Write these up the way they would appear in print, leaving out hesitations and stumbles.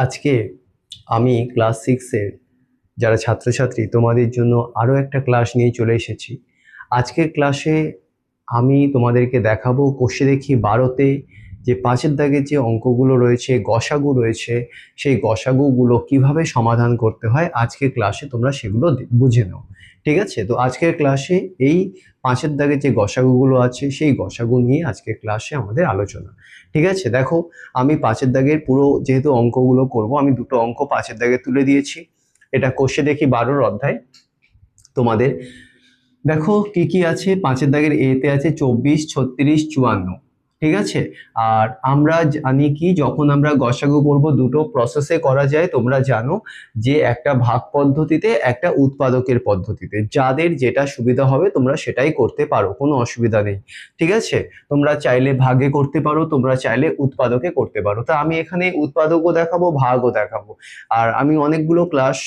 আজকে আমি ক্লাস 6-এর যারা ছাত্রছাত্রী তোমাদের জন্য আরও একটা ক্লাস নিয়ে চলে এসেছি। আজকের ক্লাসে আমি তোমাদেরকে দেখাবো কোষে দেখি 12তে যে 5-এর দাগের যে অঙ্কগুলো রয়েছে, গসাগু রয়েছে, সেই গসাগুগুলো কিভাবে সমাধান করতে হয় আজকের ক্লাসে তোমরা সেগুলো বুঝে নাও। ঠিক আছে? তো আজকের ক্লাসে এই 5-এর দাগের যে গসাগুগুলো আছে সেই গসাগু নিয়ে আজকের ক্লাসে আমাদের আলোচনা। ঠিক আছে? দেখো, আমি 5-এর দাগের পুরো যেহেতু অঙ্কগুলো করব, আমি দুটো অঙ্ক 5-এর দাগে তুলে দিয়েছি। এটা কোষে দেখি 12 অধ্যায়। তোমাদের দেখো কি কি আছে। 5-এর দাগের এতে আছে 24, 36, 54। ঠিক আছে? আর আমরা জানি কি, যখন আমরা গসাগু করব দুটো প্রসেসে করা যায়। তোমরা জানো যে একটা ভাগ পদ্ধতিতে, একটা উৎপাদকের পদ্ধতিতে। যাদের যেটা সুবিধা হবে তোমরা সেটাই করতে পারো, কোনো অসুবিধা নেই। ঠিক আছে? তোমরা চাইলে ভাগে করতে পারো, তোমরা চাইলে উৎপাদকে করতে পারো। তা আমি এখানে উৎপাদকও দেখাবো, ভাগও দেখাবো। আর আমি অনেকগুলো ক্লাস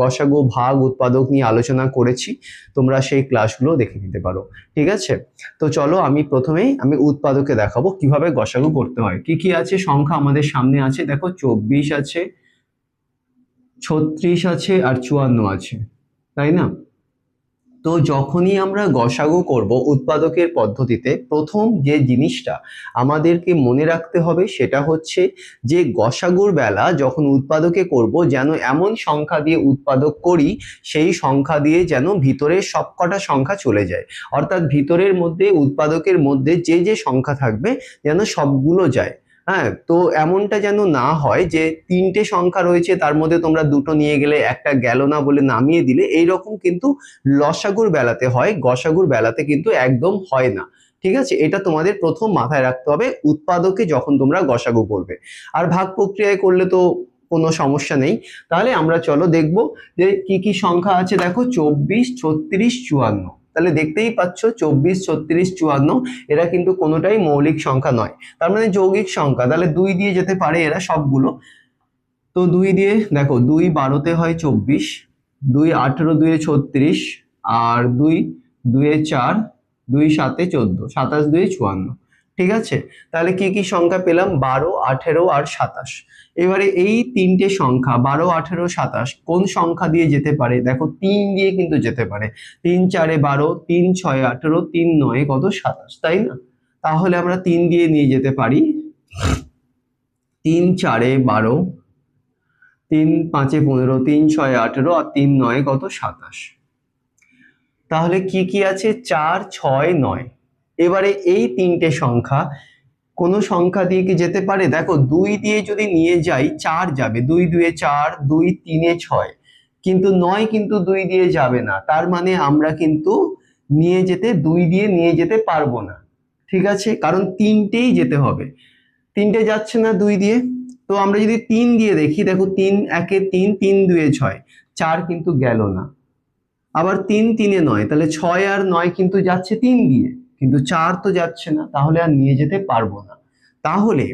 গসাগু, ভাগ, উৎপাদক নিয়ে আলোচনা করেছি, তোমরা সেই ক্লাসগুলো দেখে নিতে পারো। ঠিক আছে? তো চলো আমি উৎপাদকে দেখাবো কিভাবে গসাগু করতে হয়। কি কি আছে সংখ্যা আমাদের সামনে আছে, দেখো 24 আছে, 36 আছে আর 54 আছে, তাই না? তো যখনই আমরা গসাগু করব উৎপাদকের পদ্ধতিতে, প্রথম যে জিনিসটা আমাদেরকে মনে রাখতে হবে সেটা হচ্ছে যে গসাগুর বেলা যখন উৎপাদকে করব, যেন এমন সংখ্যা দিয়ে উৎপাদক করি সেই সংখ্যা দিয়ে যেন ভিতরের সবকটা সংখ্যা চলে যায়। অর্থাৎ ভিতরের মধ্যে, উৎপাদকের মধ্যে যে যে সংখ্যা থাকবে যেন সবগুলো যায়। হ্যাঁ, তো এমনটা যেন না হয় যে 3টে সংখ্যা রয়েছে, তার মধ্যে তোমরা দুটো নিয়ে গেলে, একটা গেল না বলে নামিয়ে দিলে। এইরকম কিন্তু লসাগুর বেলাতে হয়, গসাগুর বেলাতে কিন্তু একদম হয় না। ঠিক আছে? এটা তোমাদের প্রথম মাথায় রাখতে হবে উৎপাদকে যখন তোমরা গসাগু করবে। আর ভাগ প্রক্রিয়ায় করলে তো কোনো সমস্যা নেই। তাহলে আমরা চলো দেখবো যে কি কি সংখ্যা আছে। দেখো 24, 36, 54। তাহলে দেখতেই পাচ্ছ 24, 36, 54 এরা কিন্তু কোনোটাই মৌলিক সংখ্যা নয়, তার মানে যৌগিক সংখ্যা। তাহলে 2 দিয়ে যেতে পারে এরা সবগুলো। তো 2 দিয়ে দেখো, 2 12তে হয় 24, 2 18, 2 36, আর 2 2 4, 2 7 14, 27 2 54। ঠিক আছে? তাহলে কি কি সংখ্যা পেলাম? 12, 18 আর 27। এবারে এই তিনটে সংখ্যা 12, 18, 27 কোন সংখ্যা দিয়ে যেতে পারে? দেখো 3 দিয়ে কিন্তু যেতে পারে। 3 4 12, 3 6 18, 3 9 কত? 27, তাই না? তাহলে আমরা 3 দিয়ে নিয়ে যেতে পারি। 3 4 12, 3 5 15, 3 6 18 আর 3 9 কত? 27। তাহলে কি কি আছে? 4 6 9। এবারে এই তিনটে সংখ্যা কোন সংখ্যা দিয়ে কি যেতে পারে? দেখো 2 দিয়ে যদি নিয়ে যাই 4 যাবে, 2 2 4, 2 3 6, কিন্তু 9 কিন্তু 2 দিয়ে যাবে না। তার মানে আমরা কিন্তু দুই দিয়ে নিয়ে যেতে পারবো না। ঠিক আছে? কারণ তিনটেই যেতে হবে, তিনটে যাচ্ছে না 2 দিয়ে। তো আমরা যদি 3 দিয়ে দেখি, দেখো 3 1 3, 3 2 6, 4 কিন্তু গেল না। আবার 3 3 9, তাহলে 6 আর 9 কিন্তু যাচ্ছে 3 দিয়ে, কিন্তু 4 তো যাচ্ছে না, তাহলে আর নিয়ে যেতে পারবো না। তাহলে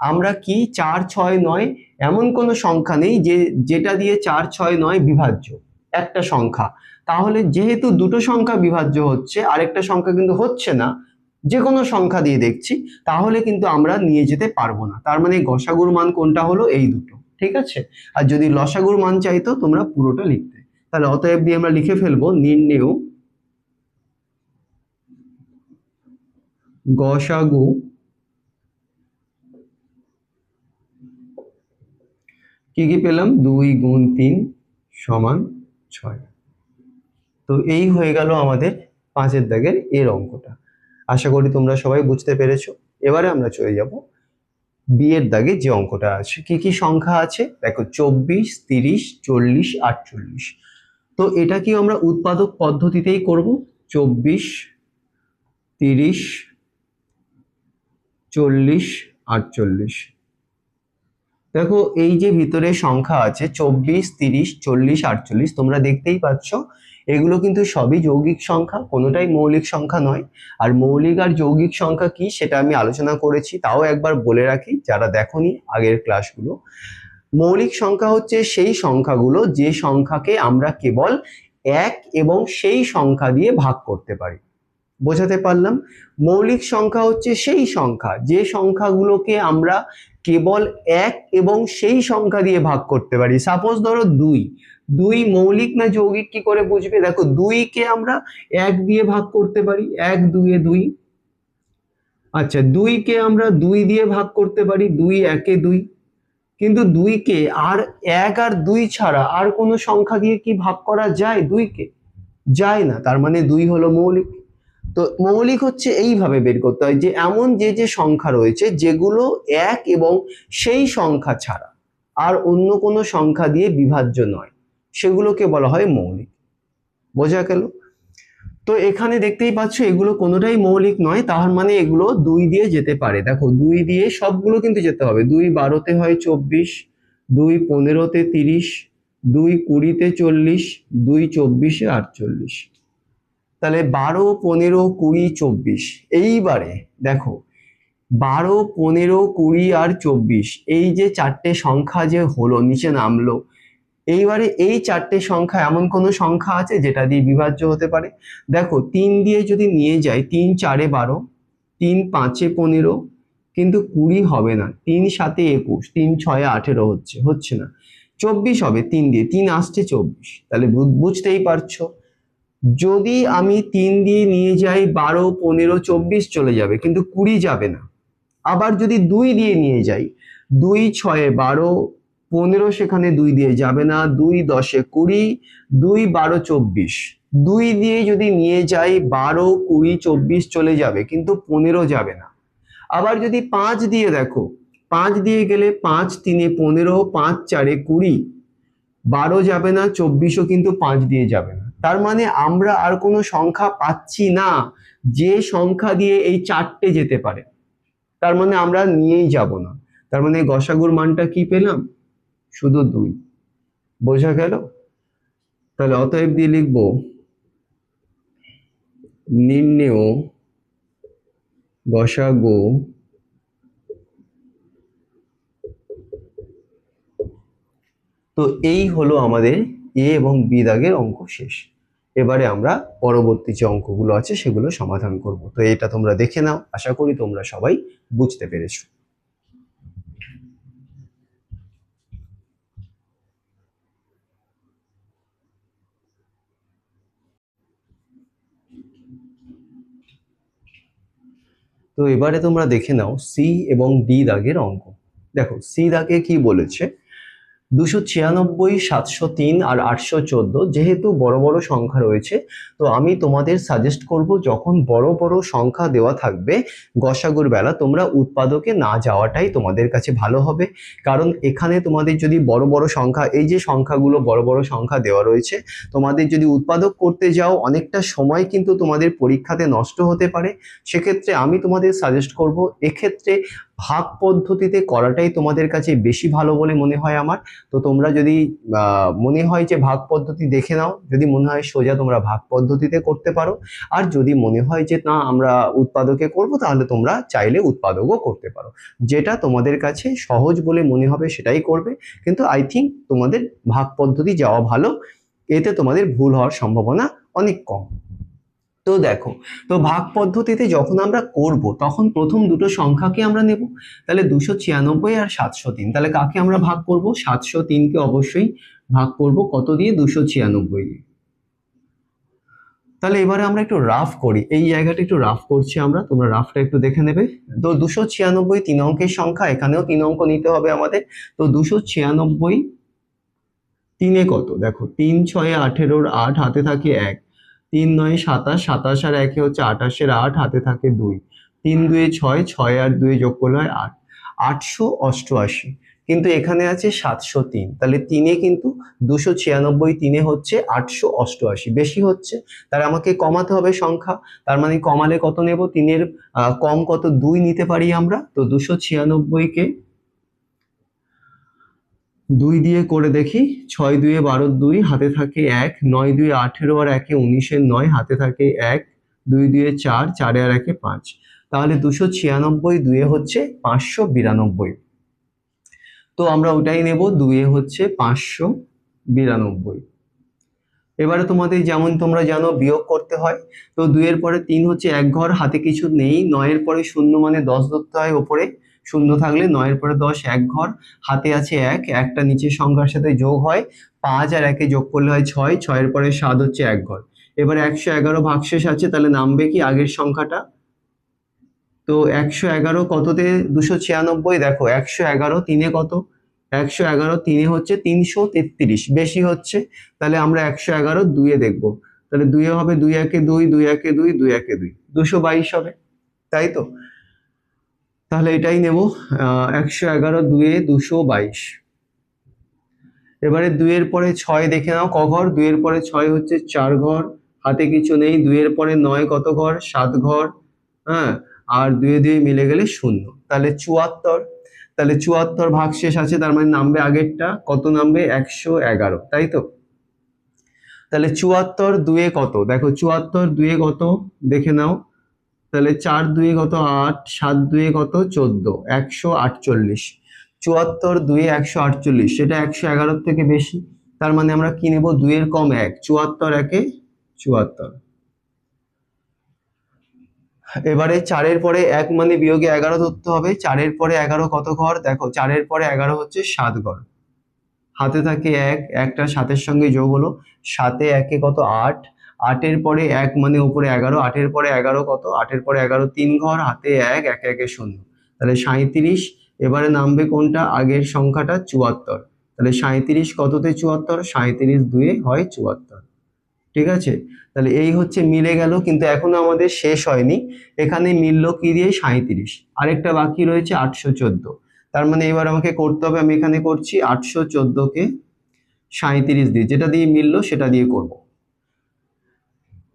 আমরা কি 4 6 9 এমন কোনো সংখ্যা নেই যে যেটা দিয়ে 4 6 9 বিভাজ্য একটা সংখ্যা। তাহলে যেহেতু দুটো সংখ্যা বিভাজ্য হচ্ছে, আরেকটা সংখ্যা কিন্তু হচ্ছে না, যে কোনো সংখ্যা দিয়ে দেখছি, তাহলে কিন্তু আমরা নিয়ে যেতে পারবো না। তার মানে গসাগুর মান কোনটা হলো? এই দুটো। ঠিক আছে? আর যদি লসাগুর মান চাইতো তোমরা পুরোটা লিখতে। তাহলে অতএব দিয়ে আমরা লিখে ফেলবো নির্ণেয় গসাগু কি কি পেলাম? 2 গুণ 3 সমান 6। তো এই হয়ে গেল আমাদের 5-এর দাগের এর অঙ্কটা। আশা করি তোমরা সবাই বুঝতে পেরেছো। এবারে আমরা চলে যাব বি এর দাগে যে অঙ্কটা আছে। কি কি সংখ্যা আছে? দেখো 24, 30, 40, 48। তো এটা কি আমরা উৎপাদক পদ্ধতিতেই করব। 24, 30, 40, 48। দেখো এই যে ভিতরে সংখ্যা আছে 24, 30, 40, 48, তোমরা দেখতেই পাচ্ছ এগুলো কিন্তু সবই যৌগিক সংখ্যা, কোনোটাই মৌলিক সংখ্যা নয়। আর মৌলিক আর যৌগিক সংখ্যা কি সেটা আমি আলোচনা করেছি, তাও একবার বলে রাখি যারা দেখোনি আগের ক্লাসগুলো। মৌলিক সংখ্যা হচ্ছে সেই সংখ্যাগুলো যে সংখ্যাকে আমরা কেবল এক এবং সেই সংখ্যা দিয়ে ভাগ করতে পারি। বোঝাতে পারলাম? মৌলিক সংখ্যা হচ্ছে সেই সংখ্যা যে সংখ্যাগুলোকে আমরা কেবল এক এবং সেই সংখ্যা দিয়ে ভাগ করতে পারি। সাপোজ ধরো দুই, দুই মৌলিক না যৌগিক কি করে বুঝবে? দেখো, দুইকে আমরা এক দিয়ে ভাগ করতে পারি, এক দুয়ে দুই। আচ্ছা, দুইকে আমরা দুই দিয়ে ভাগ করতে পারি, দুই একে দুই। কিন্তু দুইকে আর এক আর দুই ছাড়া আর কোনো সংখ্যা দিয়ে কি ভাগ করা যায় দুইকে? যায় না, তার মানে দুই হলো মৌলিক। তো মৌলিক হচ্ছে এইভাবে বের করতে হয় যে এমন যে যে সংখ্যা রয়েছে যেগুলো এক এবং সেই সংখ্যা ছাড়া আর অন্য কোনো সংখ্যা দিয়ে বিভাজ্য নয়, সেগুলোকে বলা হয় মৌলিক। বোঝা গেল? তো এখানে দেখতেই পাচ্ছ এগুলো কোনোটাই মৌলিক নয়, তার মানে এগুলো দুই দিয়ে যেতে পারে। দেখো, দুই দিয়ে সবগুলো কিন্তু যেতে হবে। দুই 12-তে হয় 24, দুই 15-তে 30, দুই 20-তে 40, দুই 24-এ 48। তাহলে 12, 15, 20, 24। এইবারে দেখো, 12, 15, 20 আর 24, এই যে চারটে সংখ্যা যে হলো নিচে নামলো, এইবারে এই চারটে সংখ্যা এমন কোনো সংখ্যা আছে যেটা দিয়ে বিভাজ্য হতে পারে? দেখো, 3 দিয়ে যদি নিয়ে যাই, 3 4-এ 12, 3 5-এ 15, কিন্তু 20 হবে না, 3 7-এ 21, 3 6-এ 18 হচ্ছে না। 24 হবে 3 দিয়ে, 3 আসছে 24। তাহলে বুঝতেই পারছো, যদি আমি 3 দিয়ে নিয়ে যাই 12, 15, 24 চলে যাবে, কিন্তু 20 যাবে না। আবার যদি 2 দিয়ে নিয়ে যাই, 2 6-এ 12, 15 সেখানে 2 দিয়ে যাবে না, 2 10-এ 20, 2 12, 24। 2 দিয়ে যদি নিয়ে যাই 12, 20, 24 চলে যাবে, কিন্তু 15 যাবে না। আবার যদি 5 দিয়ে দেখো, 5 দিয়ে গেলে 5 3-এ 15, 5 4-এ 20, 12 যাবে না, 24ও কিন্তু 5 দিয়ে যাবে না। তার মানে আমরা আর কোনো সংখ্যা পাচ্ছি না যে সংখ্যা দিয়ে এই চারটে যেতে পারে, তার মানে আমরা নিয়েই যাব না। তার মানে গসাগুর মানটা কি পেলাম? শুধু 2। বোঝা গেল? তাহলে অতএব দিয়ে লিখবো নির্ণেয় গসাগু তো এই হলো আমাদের এ এবং বি দাগের অঙ্ক শেষ। এবারে আমরা পরবর্তী যে অঙ্কগুলো আছে সেগুলো সমাধান করব। তো এটা তোমরা দেখে নাও, আশা করি তোমরা সবাই বুঝতে পেরেছো। তো এবারে তোমরা দেখে নাও সি এবং ডি দাগের অঙ্ক। দেখো, সি দাগে কি বলেছে, 296, 703 আর 814 যেহেতু বড় বড় সংখ্যা রয়েছে, তো আমি তোমাদের সাজেস্ট করব যখন বড় বড় সংখ্যা দেওয়া থাকবে গসাগুর বেলা তোমরা উৎপাদকে না যাওয়াটাই তোমাদের কাছে ভালো হবে। কারণ এখানে তোমাদের যদি বড় বড় সংখ্যা, এই যে সংখ্যাগুলো বড় বড় সংখ্যা দেওয়া রয়েছে, তোমাদের যদি উৎপাদক করতে যাও অনেকটা সময় কিন্তু তোমাদের পরীক্ষাতে নষ্ট হতে পারে। সেক্ষেত্রে আমি তোমাদের সাজেস্ট করব এক্ষেত্রে ভাগ পদ্ধতিতে করাটাই তোমাদের কাছে বেশি ভালো বলে মনে হয় আমার। তো তোমরা যদি মনে হয় যে ভাগ পদ্ধতি দেখে নাও, যদি মনে হয় সোজা তোমরা ভাগ পদ্ধতিতে করতে পারো, আর যদি মনে হয় যে না আমরা উৎপাদকে করব তাহলে তোমরা চাইলে উৎপাদকও করতে পারো। যেটা তোমাদের কাছে সহজ বলে মনে হবে সেটাই করবে, কিন্তু আই থিঙ্ক তোমাদের ভাগ পদ্ধতি যাওয়া ভালো, এতে তোমাদের ভুল হওয়ার সম্ভাবনা অনেক কম। তো দেখো, তো ভাগ পদ্ধতিতে যখন আমরা করব তখন প্রথম দুটো সংখ্যাকে আমরা নেব। তাহলে 296 আর 703, তাহলে কাকে আমরা ভাগ করব? 703কে অবশ্যই ভাগ করব কত দিয়ে? 296 দিয়ে। তাহলে এবারে আমরা একটু রাফ করি, এই জায়গাটা একটু রাফ করছি আমরা, তোমরা রাফটা একটু দেখে নেবে। তো 296 3 অঙ্কের সংখ্যা, এখানেও 3 অঙ্ক নিতে হবে আমাদের। তো 296 3-এ কত? দেখো, 3 6-এ 18, 8 হাতে থাকে 1, 3 9-এ 27, 27 আর 1-এ হচ্ছে 28, 8 হাতে থাকে 2, 3 2-এ 6, 6 আর 2-এ যোগ করলে হয় 8, 888। কিন্তু এখানে আছে 703, তাহলে 3-এ কিন্তু 296 3-এ হচ্ছে 888, বেশি হচ্ছে, তাহলে আমাকে কমাতে হবে সংখ্যা। তার মানে কমালে কত নেব? 3-এর কম কত? 2 নিতে পারি আমরা। তো 296-কে 2 দিয়ে করে দেখি, 6 2-এ 12, 2 হাতে থাকে 1, 9 2-এ 18 আর 1-এ 19, 9 হাতে থাকে 1, 2 2-এ 4, 4 আর 1-এ 5, তাহলে 296 2-এ হচ্ছে 592। তো আমরা ওটাই নেব, 2-এ হচ্ছে 592। এবারে তোমাদের যেমন তোমরা জানো বিয়োগ করতে হয়। তো 2 এর পরে 3 হচ্ছে এক ঘর, হাতে কিছু নেই। 9 এর পরে 0 মানে 10 ধরতে হয় ওপরে, শূন্য থাকলে 9 এর পরে 10 এক ঘর, হাতে আছে 1, একটা নিচের সংখ্যার সাথে যোগ হয় 5 আর 1 যোগ করলে হয় 6, 6 এর পরে 7 হচ্ছে এক ঘর। এবারে 111 ভাগশেষ আছে, তাহলে নামবে কি আগের সংখ্যাটা। তো 111 কততে 296, দেখো 111 তিনে কত, 111 তিনে হচ্ছে 333, বেশি হচ্ছে, তাহলে আমরা 111 দুইয়ে দেখবো, তাহলে দুইয়ে হবে 2 একে 2, 2 একে 2, 2 একে 2, 222 হবে, তাই তো? তাহলে এটাই নেব, 111 দুইয়ে 222। এবারে 2 এর পরে 6 দেখে নাও ক ঘর, 2 এর পরে 6 হচ্ছে 4 ঘর, হাতে কিছু নেই। 2 এর পরে 9 কত ঘর, 7 ঘর, হ্যাঁ, আর 2 এ 2 মিলে গেলে 0, তাহলে 74। তাহলে 74 ভাগশেষ আছে, তার মানে নামবে আগেরটা, কত নামবে 111, তাই তো? তাহলে 74 2 এ কত, দেখো 74 2 এ কত দেখে নাও, তাহলে 4 2 এ কত 8, 7 2 এ কত 14, 148। 74 2 এ 148, সেটা 111 থেকে বেশি, তার মানে আমরা কি নেব, 2 এর কম 1, 74 একে 74। এবারে 4 এর পরে 1 মানে বিয়োগে 11 ধরতে হবে। 4 এর পরে 11 কত ঘর, দেখো 4 এর পরে 11 হচ্ছে 7 ঘর, হাতে থাকে 1, একটা 7 সঙ্গে যোগ হলো, 7 এ 1 এ কত 8, 8 এর পরে 1 মানে উপরে 11, 8 এর পরে 11 কত, 8 এর পরে 11 3 ঘর, হাতে 1, 1 1 0, তাহলে 37। এবারে নামবে কোনটা, আগের সংখ্যাটা 74, তাহলে 37 কততে 74, 37 2 এ হয় 74, ঠিক আছে? তাহলে এই হচ্ছে মিলে গেল, কিন্তু এখনো আমাদের শেষ হয়নি, এখানে মিলল কি দিয়ে, 37, আরেকটা বাকি রয়েছে 814, তার মানে এবার আমাকে করতে হবে, আমি এখানে করছি 814 কে 37 দিয়ে, যেটা দিয়ে মিললো সেটা দিয়ে করব।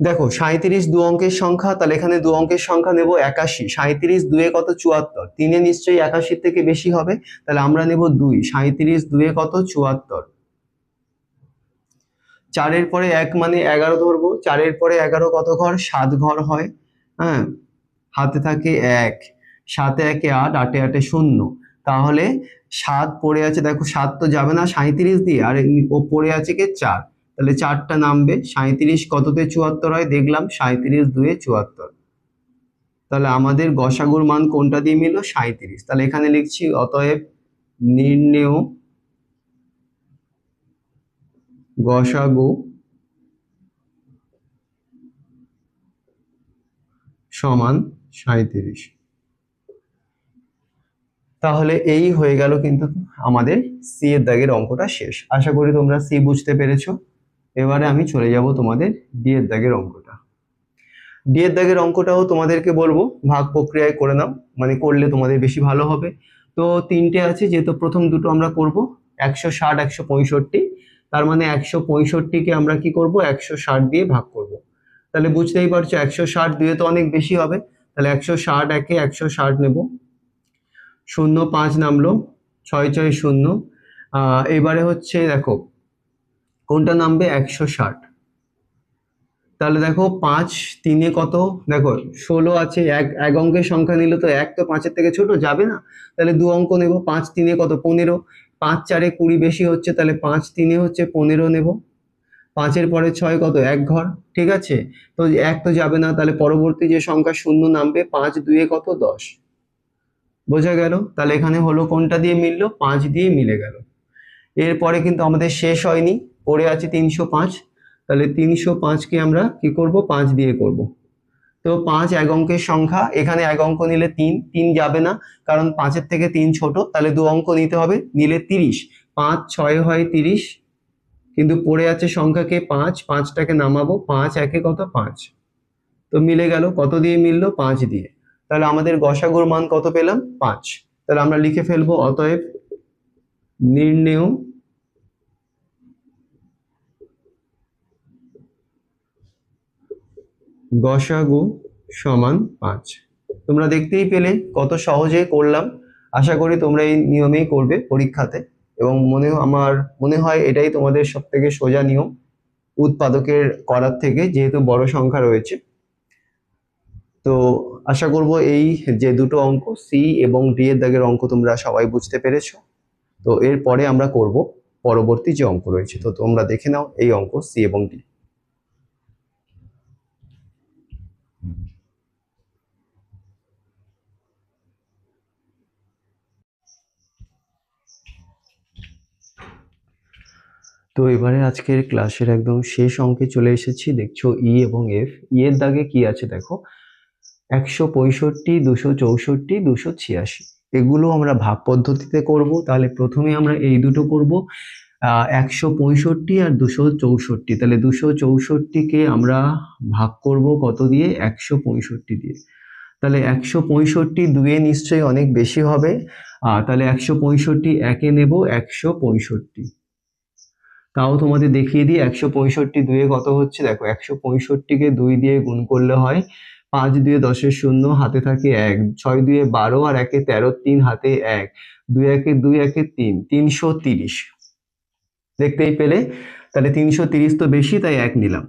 দেখো 37 দু অঙ্কের সংখ্যা, তাহলে এখানে দু অঙ্কের সংখ্যা নেব 81, 37 2 এ কত 74, 3 এ নিশ্চয়ই 81 থেকে বেশি হবে, তাহলে আমরা নেব 2, 37 2 এ কত 74। 4 এর পরে 1 মানে 11 ধরবো, 4 এর পরে 11 কত ঘর, 7 ঘর হয়, হ্যাঁ, হাতে থাকে 1, 7 এ 1 এ 8, 8 এ 8 এ 0, তাহলে 7 পড়ে আছে, দেখো 7 তো যাবে না 37 দিয়ে, আর ও পড়ে আছে কি 4, তাহলে 4টা নামবে, 37 কততে 74 হয় দেখলাম, 37 2 এ 74, তাহলে আমাদের গসাগুর মান কোনটা দিয়ে মিলল, 37, তাহলে এখানে লিখছি অতএব নির্ণেয় গসাগু সমান 37। তাহলে এই হয়ে গেল কিন্তু আমাদের সি এর দাগের অঙ্কটা শেষ। আশা করি তোমরা সি বুঝতে পেরেছো। এবারে আমি চলে যাব তোমাদের ডি এর দাগের অঙ্কটা। ডি এর দাগের অঙ্কটাও তোমাদেরকে বলবো ভাগ প্রক্রিয়ায় করে নাও, মানে করলে তোমাদের বেশি ভালো হবে। তো তিনটে আছে, যেহেতু প্রথম দুটো আমরা করব 160 165, তার মানে 165কে আমরা কি করব 160 দিয়ে ভাগ করব। তাহলে বুঝতেই পারছো 160 দিয়ে তো অনেক বেশি হবে, তাহলে 160 একে 160 নেব, 0 5 নামলো, 6 6 0। এবারে হচ্ছে দেখো কোনটা নামবে 160, তাহলে দেখো 5 3 এ কত, দেখো 16 আছে, এক অঙ্কের সংখ্যা নিলে তো 1 তো 5 এর থেকে ছোট যাবে না, তাহলে দু অঙ্ক নেব, 5 3 এ কত 15, 5 4 এ 20 বেশি হচ্ছে, তাহলে 5 3 এ হচ্ছে 15 নেব, 5 এর পরে 6 কত এক ঘর, ঠিক আছে? তো 1 তো যাবে না, তাহলে পরবর্তী যে সংখ্যা শূন্য নামবে, 5 2 এ কত 10, বোঝা গেল? তাহলে এখানে হলো কোনটা দিয়ে মিললো, 5 দিয়ে মিলে গেল। এরপরে কিন্তু আমাদের শেষ হয়নি, পড়ে আছে 305, তাহলে 305কে আমরা কি করব 5 দিয়ে করব। তো 5 এক অঙ্কের সংখ্যা, এখানে এক অঙ্ক নিলে 3, 3 যাবে না, কারণ 5-এর থেকে 3 ছোট, তাহলে দু অঙ্ক নিতে হবে, নিলে 30, 5 6 হয় 30, কিন্তু পড়ে আছে সংখ্যাকে 5, 5টাকে নামাবো, 5 একে কত 5, তো মিলে গেল, কত দিয়ে মিললো 5 দিয়ে, তাহলে আমাদের গসাগুর মান কত পেলাম 5। তাহলে আমরা লিখে ফেলবো অতএব নির্ণেয় গসাগু সমান 5। তোমরা দেখতেই পেলে কত সহজে করলাম, আশা করি তোমরা এই নিয়মেই করবে পরীক্ষাতে, এবং আমার মনে হয় এটাই তোমাদের সব থেকে সোজা নিয়ম উৎপাদকের করার থেকে, যেহেতু বড় সংখ্যা রয়েছে। তো আশা করব এই যে দুটো অঙ্ক সি এবং ডি এর দাগের অঙ্ক তোমরা সবাই বুঝতে পেরেছো। তো এরপরে আমরা করব পরবর্তী যে অঙ্ক রয়েছে, তো তোমরা দেখে নাও এই অঙ্ক সি এবং ডি। তো এবারে আজকের ক্লাসের একদম শেষ অঙ্কে চলে এসেছি। দেখছো ই এবং এফ। ই এর দাগে কি আছে দেখো, 165, 264, 286। এগুলো আমরা ভাগ পদ্ধতিতে করব। তাহলে প্রথমে আমরা এই দুটো করব, 165 আর 264। তাহলে 264কে আমরা ভাগ করব কত দিয়ে? 165 দিয়ে। তাহলে 165 দুয়ে নিশ্চয়ই অনেক বেশি হবে। তাহলে 165 একে নেব 165। তাও তোমাদের দেখিয়ে দিই, 165 দুয়ে কত হচ্ছে দেখো, 165কে 2 দিয়ে গুণ করলে হয় 5 দুয়ে 10-এর 0, হাতে থাকে 1, 6 দুয়ে 12 আর 1-এ 13, 3 হাতে 1, 2 একে 2, 1-এ 3, 330। দেখতেই পেলে। তাহলে 330 তো বেশি, তাই 1 নিলাম।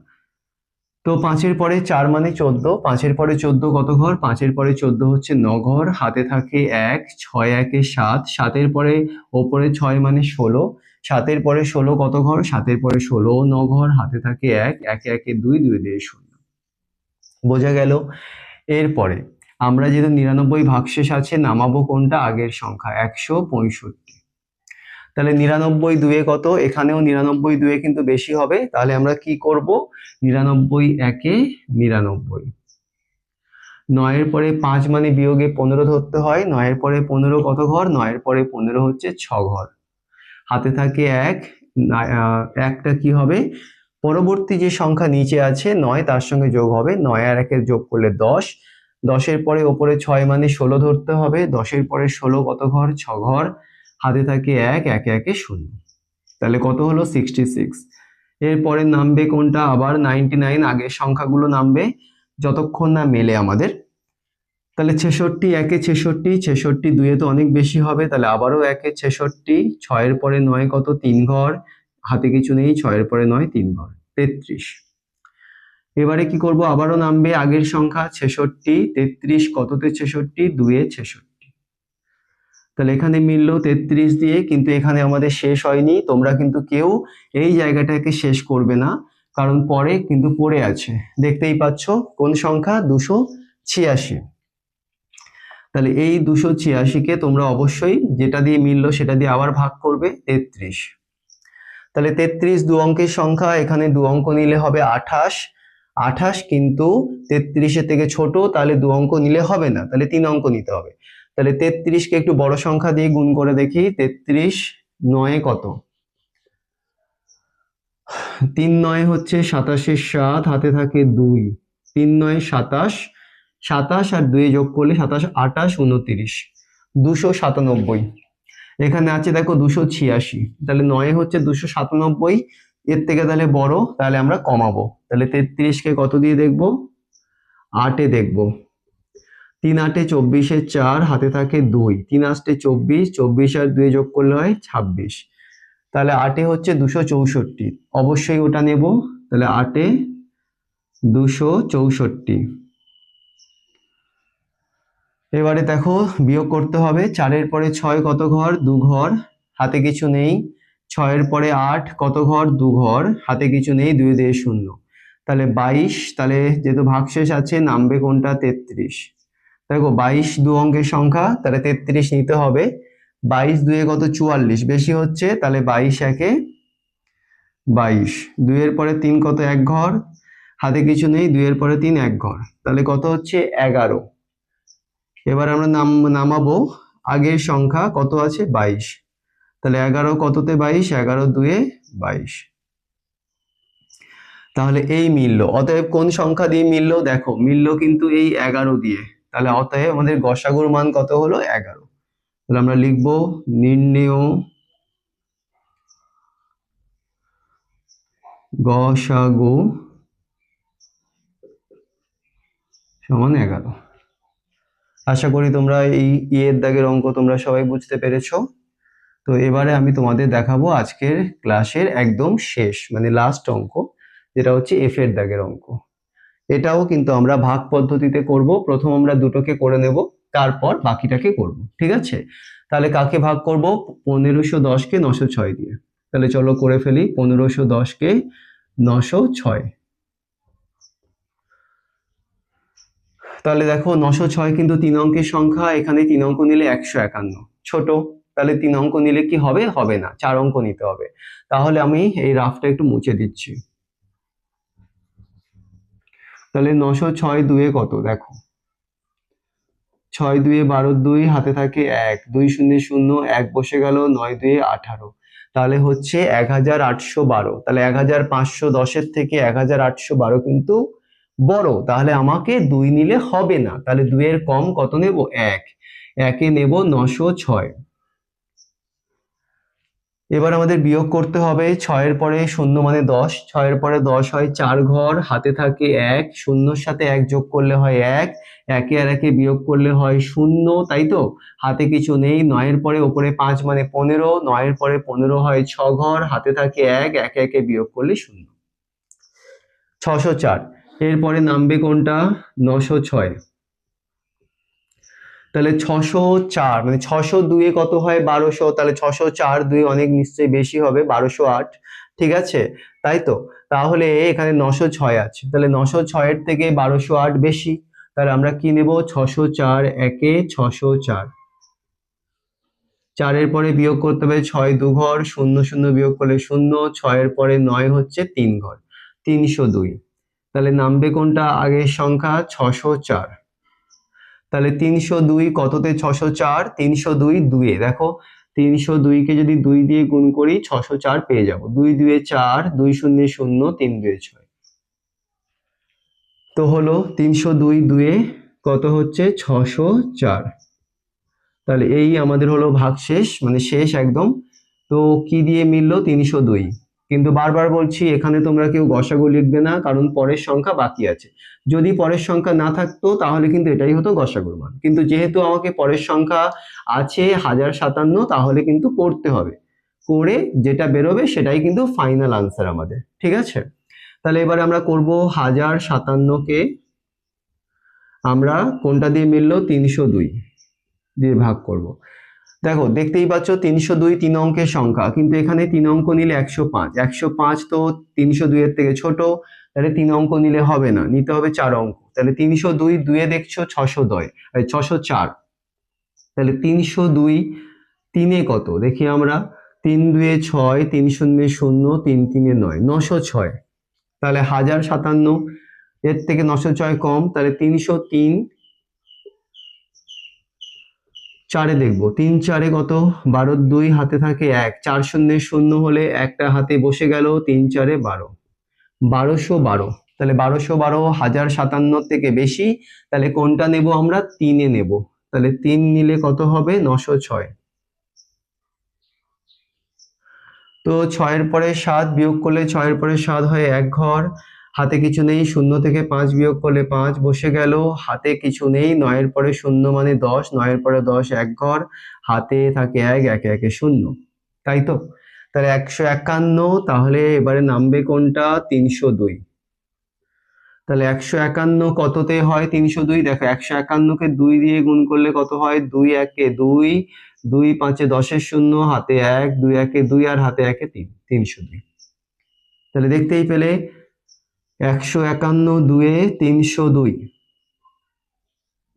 তো 5-এর পরে 4 মানে 14, 5-এর পরে 14 কত ঘর? 5-এর পরে 14 হচ্ছে 9 ঘর, হাতে থাকে 1, 6 1-এ 7, 7-এর পরে ওপরে 6 মানে 16, 7-এর পরে 16 কত ঘর? 7-এর পরে 16 9 ঘর, হাতে থাকে 1, 1 1-এ 2, 2 দিয়ে 0। বোঝা গেল? এরপরে আমরা যেহেতু 99 ভাগশেষ আছে, নামাবো কোনটা? আগের সংখ্যা 165। তাহলে 99 দুয়ে কত? এখানেও 99 দুয়ে কিন্তু বেশি হবে। তাহলে আমরা কি করব? 99 একে 99। 9-এর পরে 5 মানে বিয়োগে 15 ধরতে হয়। 9-এর পরে 15 কত ঘর? 9-এর পরে 15 হচ্ছে 6 ঘর, হাতে থাকে 1, একটা কি হবে? পরবর্তী যে সংখ্যা নিচে আছে 9, তার সঙ্গে যোগ হবে। 9 আর 1 এর যোগ করলে 10, 10-এর পরে ওপরে 6 মানে 16 ধরতে হবে। 10-এর পরে 16 কত ঘর? 6 ঘর, হাতে থাকে 1, 1 1-এ 0। তাহলে কত হলো? 66। এরপরে নামবে কোনটা? আবার 99, আগের সংখ্যাগুলো নামবে যতক্ষণ না মেলে আমাদের। তাহলে 66 একে 66, 66 দুয়ে তো অনেক বেশি হবে। তাহলে আবারও একে 66, 6-এর পরে 9 কত? 3 ঘর, হাতে কিছু নেই, 6-এর পরে 9 3 ঘর, 33। এবারে কি করব? আবারও নামবে আগের সংখ্যা 66, 33 কততে 66? 2-এ 66। তাহলে এখানে মিলল 33 দিয়ে, কিন্তু এখানে আমাদের শেষ হয়নি। তোমরা কিন্তু কেউ এই জায়গাটাকে শেষ করবে না, কারণ পরে কিন্তু পড়ে আছে। দেখতেই পাচ্ছ কোন সংখ্যা? 286। তাহলে এই 286কে তোমরা অবশ্যই যেটা দিয়ে মিললো সেটা দিয়ে আবার ভাগ করবে 33। তাহলে 33 দু অঙ্কের সংখ্যা, এখানে 2 অঙ্ক নিলে হবে 28। 28 কিন্তু 33-এর থেকে ছোট, তাহলে 2 অঙ্ক নিলে হবে না, তাহলে 3 অঙ্ক নিতে হবে। তাহলে 33-কে একটু বড় সংখ্যা দিয়ে গুণ করে দেখি। 33 9-এ কত? 3 9 হচ্ছে 27-এর 7, হাতে থাকে 2, 3 9 27, 27 আর 2 যোগ করলে 27 28 29, 297। এখানে আছে দেখো 286। তাহলে 9 হচ্ছে 297, এর থেকে তাহলে বড়, তাহলে আমরা কমাবো। তাহলে 33-কে কত দিয়ে দেখবো? 8-এ দেখবো। 3 8-এ 24-এর 4, হাতে থাকে 2, 3 8-এ 24, 24 আর 2 যোগ করলে হয় 26। তাহলে 8-এ হচ্ছে 264, অবশ্যই ওটা নেব। তাহলে 8-এ 264। এবারে দেখো বিয়োগ করতে হবে। 4-এর পরে 6 কত ঘর? 2 ঘর, হাতে কিছু নেই। 6-এর পরে 8 কত ঘর? 2 ঘর, হাতে কিছু নেই, 2 দিয়ে 0। তাহলে 22। তাহলে যেহেতু ভাগশেষ আছে, নামবে কোনটা? 33। দেখো 22 দু অঙ্কের সংখ্যা, তাহলে 33 নিতে হবে। 22 দুয়ে কত? 44, বেশি হচ্ছে, তাহলে 22 একে 22। 2-এর পরে 3 কত? 1 ঘর, হাতে কিছু নেই, 2-এর পরে 3 1 ঘর, তাহলে কত হচ্ছে? 11। এবার আমরা নামাবো আগের সংখ্যা কত আছে? 22। তাহলে 11 কততে? 22, 11 2-এ 22। তাহলে এই মিলল। অতএব কোন সংখ্যা দিয়ে মিলল? দেখো মিলল কিন্তু এই 11 দিয়ে। তাহলে অতএব আমাদের গসাগুর মান কত হলো? 11। তাহলে আমরা লিখবো নির্ণেয় গসাগু সমান 11। আশা করি তোমরা এই এর দাগের অঙ্ক তোমরা সবাই বুঝতে পেরেছো। তো এবারে আমি তোমাদের দেখাবো আজকের ক্লাসের একদম শেষ, মানে লাস্ট অঙ্ক, যেটা হচ্ছে এফ এর দাগের অঙ্ক। এটাও কিন্তু আমরা ভাগ পদ্ধতিতে করব। প্রথম আমরা দুটোকে করে নেব, তারপর বাকিটাকে করব, ঠিক আছে? তাহলে কাকে ভাগ করব? 1510-কে 906 দিয়ে। তাহলে চলো করে ফেলি। 1510-কে 906। তাহলে দেখো 906 কিন্তু 3 অঙ্কের সংখ্যা, এখানে 3 অঙ্ক নিলে 151, ছোট। তাহলে 3 অঙ্ক নিলে কি হবে? হবে না, 4 অঙ্ক নিতে হবে। তাহলে আমি এই রাফটা একটু মুছে দিচ্ছি। তাহলে 906 দুয়ে কত দেখো, 6 দুয়ে 12, 2 হাতে থাকে 1, 2 শূন্যে 0, 1 বসে গেল, 9 দুয়ে 18, তাহলে হচ্ছে 1812। তাহলে 1510 থেকে 1812 কিন্তু বড়, তাহলে আমাকে 2 নিলে হবে না, তাহলে 2 এর কম কত নেব? 1, একে নেব 906। এবার আমাদের বিয়োগ করতে হবে, 6 এর পরে 0 মানে 10, 6 এর পরে 10 হয় 4 ঘর, হাতে থাকে 1, শূন্যর সাথে 1 যোগ করলে হয় 1, একে আর একে বিয়োগ করলে হয় 0, তাই তো? হাতে কিছু নেই, 9 এর পরে ওপরে 5 মানে 15, 9 এর পরে 15 হয় 6 ঘর, হাতে থাকে 1, একে একে বিয়োগ করলে 0। 604, এরপরে নামবে কোনটা? 906। তাহলে 604 মানে 602 কত হয়? 1200, তাহলে 604 2 অনেক নিশ্চয়ই বেশি হবে, 1208, ঠিক আছে? তাই তো? তাহলে এখানে 906 আছে, তাহলে 906 এর থেকে 1208 বেশি, তাহলে আমরা কি নেব? 604, একে 604। 4 এর পরে বিয়োগ করতে হবে, 6 2 ঘর, 0 0 বিয়োগ করলে 0, 6 এর পরে 9 হচ্ছে 3 ঘর, 302। তাহলে নামবে কোনটা? আগের সংখ্যা 604। তাহলে 302 কততে? 604, 302 2-এ, দেখো 302 কে যদি 2 দিয়ে গুণ করি 604 পেয়ে যাব, 2 2 4, 2 0 0, 3 2 6। তো হলো 302 2-এ কত হচ্ছে? 604। তাহলে এই আমাদের হলো ভাগশেষ, মানে শেষ একদম। তো কি দিয়ে মিললো? 302। কিন্তু বারবার বলছি, এখানে তোমরা কেউ গসাগু লিখবে না, কারণ পরের সংখ্যা বাকি আছে। যদি পরের সংখ্যা না থাকতো তাহলে কিন্তু এটাই হতো গসাগুর মান, কিন্তু যেহেতু আমাকে পরের সংখ্যা আছে 1057, তাহলে কিন্তু করতে হবে, করে যেটা বেরোবে সেটাই কিন্তু ফাইনাল আনসার আমাদের, ঠিক আছে? তাহলে এবারে আমরা করব 1057কে আমরা কোনটা দিয়ে মিললো? 302 দিয়ে ভাগ করব। দেখো দেখতেই পাচ্ছ 302 3 অঙ্কের সংখ্যা, কিন্তু এখানে 3 অঙ্ক নিলে 105, 105 তো 302 এর থেকে ছোট, তাহলে 3 অঙ্ক নিলে হবে না, নিতে হবে 4 অঙ্ক। তাহলে 302 2-এ দেখছো 604, তাহলে 302 3-এ কত দেখি আমরা, 3 2-এ 6, 3 0 0, 3 3-এ 9, 906। তাহলে 1057 এর থেকে 906 কম, তাহলে 303। 4-এ দেখবো, 3 4-এ কত? 12, 2 হাতে থাকে 1, 4 0 0 হলে একটা হাতে বসে গেল, 3 4-এ 12, 1212। তাহলে 1212 1057 থেকে বেশি, তাহলে কোনটা নেব আমরা? 3-এ নেব। তাহলে 3 নিলে কত হবে? 906। তো 6 এর পরে 7 বিয়োগ করলে 6 এর পরে 7 হয় 1 ঘর, হাতে কিছু নেই, 0 থেকে 5 বিয়োগ করলে 5 বসে গেল, হাতে কিছু নেই, 9 এর পরে 0 মানে 10, 9 এর পরে 10 1 ঘর, হাতে থাকে 1, একে একে 0, তাই তো? তাহলে 151, তাহলে এবারে নামবে কোনটা? 302। তাহলে 151 কততে হয়? 302, দেখো 151কে 2 দিয়ে গুণ করলে কত হয়? 2 একে 2, 2 5-এ 10-এর 0, হাতে 1, 2 একে 2 আর হাতে একে 3, 302। তাহলে দেখতেই পেলে 151 2-এ 302,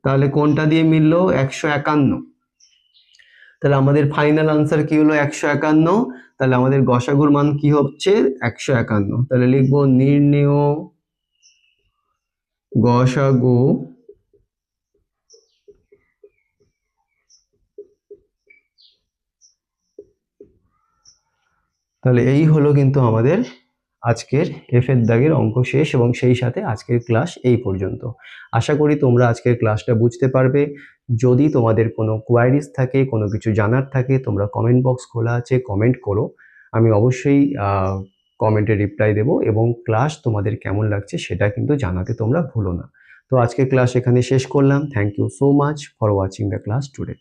তাহলে কোনটা দিয়ে মিললো? 151। তাহলে আমাদের ফাইনাল আনসার কি হলো? 151। তাহলে আমাদের গসাগুর মান কি হচ্ছে? 151। তাহলে লিখবো নির্ণেয় গসাগু তাহলে এই হলো কিন্তু আমাদের আজকের এফ এর দাগের অঙ্ক শেষ, এবং সেই সাথে আজকের ক্লাস এই পর্যন্ত। আশা করি তোমরা আজকের ক্লাসটা বুঝতে পারবে। যদি তোমাদের কোনো কোয়ারিজ থাকে, কোনো কিছু জানার থাকে, তোমরা কমেন্ট বক্স খোলা আছে, কমেন্ট করো, আমি অবশ্যই কমেন্টে রিপ্লাই দেবো, এবং ক্লাস তোমাদের কেমন লাগছে সেটা কিন্তু জানাতে তোমরা ভুলো না। তো আজকের ক্লাস এখানে শেষ করলাম। Thank you so much for watching the class today.